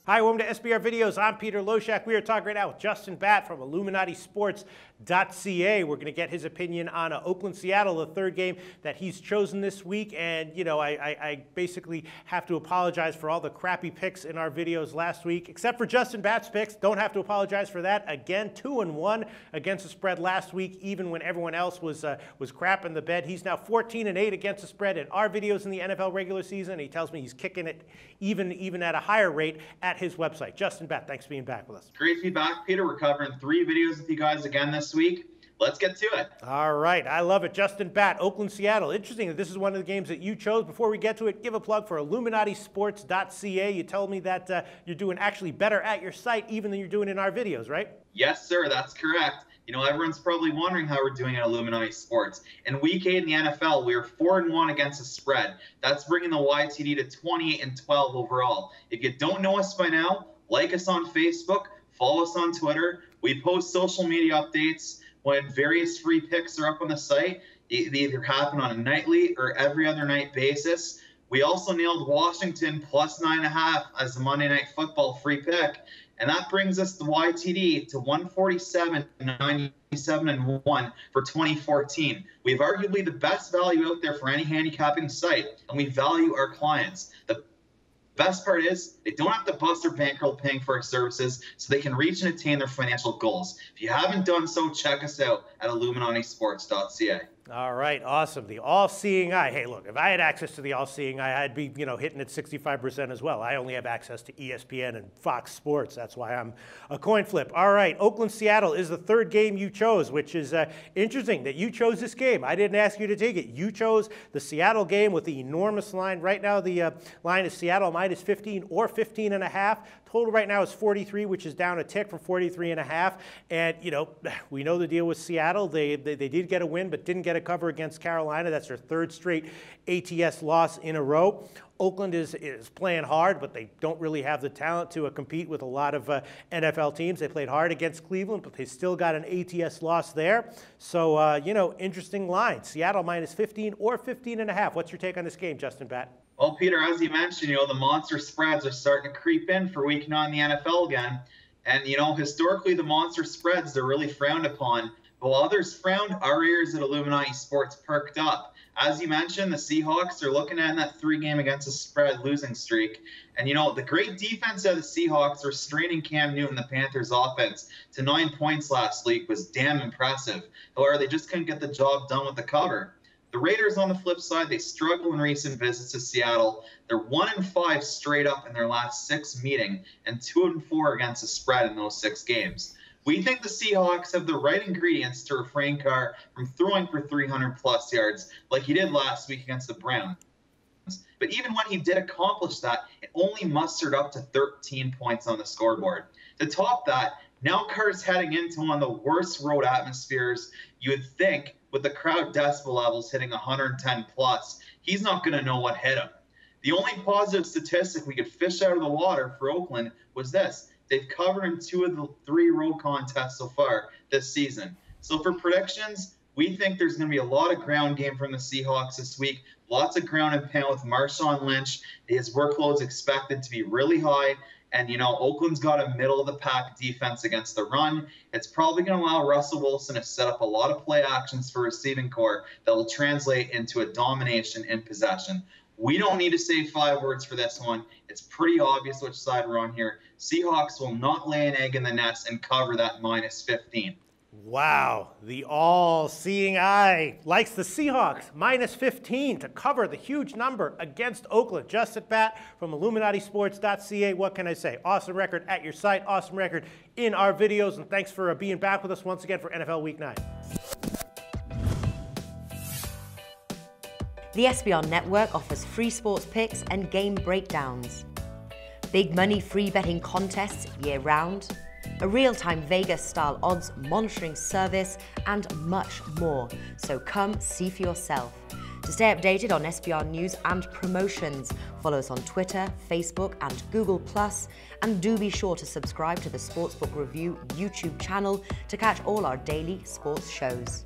Hi, welcome to SBR Videos. I'm Peter Loshak. We are talking right now with Justin Batt from Illuminatisports.ca. We're going to get his opinion on Oakland, Seattle, the third game that he's chosen this week. And, you know, I basically have to apologize for all the crappy picks in our videos last week, except for Justin Batt's picks. Don't have to apologize for that. Again, 2-1 against the spread last week, even when everyone else was crap in the bed. He's now 14-8 against the spread in our videos in the NFL regular season. He tells me he's kicking it even at a higher rate at his website. Justin Batt, thanks for being back with us. Great to be back, Peter. We're covering 3 videos with you guys again this week. Let's get to it. All right. I love it. Justin Batt, Oakland, Seattle. Interesting that this is one of the games that you chose. Before we get to it, give a plug for Illuminatisports.ca. You told me that you're doing actually better at your site even than you're doing in our videos, right? Yes, sir. That's correct. You know, everyone's probably wondering how we're doing at Illuminati Sports. In Week 8 in the NFL, we are 4-1 against the spread. That's bringing the YTD to 28-12 overall. If you don't know us by now, like us on Facebook, follow us on Twitter. We post social media updates when various free picks are up on the site. They either happen on a nightly or every other night basis. We also nailed Washington plus 9.5 as the Monday Night Football free pick. And that brings us the YTD to 147.97-1 for 2014. We have arguably the best value out there for any handicapping site, and we value our clients. The best part is they don't have to bust their bankroll paying for our services so they can reach and attain their financial goals. If you haven't done so, check us out at Illuminatisports.ca. All right, awesome. The all-seeing eye. Hey, look, if I had access to the all-seeing eye, I'd be, hitting at 65% as well. I only have access to ESPN and Fox Sports. That's why I'm a coin flip. All right, Oakland, Seattle is the third game you chose, which is interesting that you chose this game. I didn't ask you to take it. You chose the Seattle game with the enormous line. Right now, the line is Seattle minus 15 or 15.5. Total right now is 43, which is down a tick from 43.5. And, we know the deal with Seattle. They did get a win, but didn't get a cover against Carolina. That's their third straight ATS loss in a row. Oakland is playing hard, but they don't really have the talent to compete with a lot of NFL teams. They played hard against Cleveland, but they still got an ATS loss there. So, interesting line. Seattle minus 15 or 15.5. What's your take on this game, Justin Batt? Well, Peter, as you mentioned, the monster spreads are starting to creep in for Week 9 in the NFL again. And, historically, the monster spreads, they're really frowned upon. But while others frowned, our ears at Illuminati Sports perked up. As you mentioned, the Seahawks are looking at that 3-game against the spread losing streak. And, the great defense of the Seahawks restraining Cam Newton, the Panthers' offense, to 9 points last week was damn impressive. However, they just couldn't get the job done with the cover. The Raiders, on the flip side, they struggle in recent visits to Seattle. They're 1-5 straight up in their last 6 meeting and 2-4 against the spread in those 6 games. We think the Seahawks have the right ingredients to refrain Carr from throwing for 300-plus yards like he did last week against the Browns. But even when he did accomplish that, it only mustered up to 13 points on the scoreboard. To top that, now Carr's heading into one of the worst road atmospheres you would think, with the crowd decibel levels hitting 110-plus. He's not going to know what hit him. The only positive statistic we could fish out of the water for Oakland was this. They've covered in 2 of the 3 road contests so far this season. So for predictions, we think there's going to be a lot of ground game from the Seahawks this week. Lots of ground and pound with Marshawn Lynch. His workload is expected to be really high. And, Oakland's got a middle-of-the-pack defense against the run. It's probably going to allow Russell Wilson to set up a lot of play actions for receiving core that will translate into a domination in possession. We don't need to say 5 words for this one. It's pretty obvious which side we're on here. Seahawks will not lay an egg in the nest and cover that minus 15. Wow, the all-seeing eye likes the Seahawks minus 15 to cover the huge number against Oakland. Justin Batt from Illuminatisports.ca. What can I say? Awesome record at your site, awesome record in our videos, and thanks for being back with us once again for NFL Week 9. The SBR Network offers free sports picks and game breakdowns. Big money free betting contests year-round. A real-time Vegas-style odds monitoring service, and much more. So come see for yourself. To stay updated on SBR news and promotions, follow us on Twitter, Facebook, and Google+, and do be sure to subscribe to the Sportsbook Review YouTube channel to catch all our daily sports shows.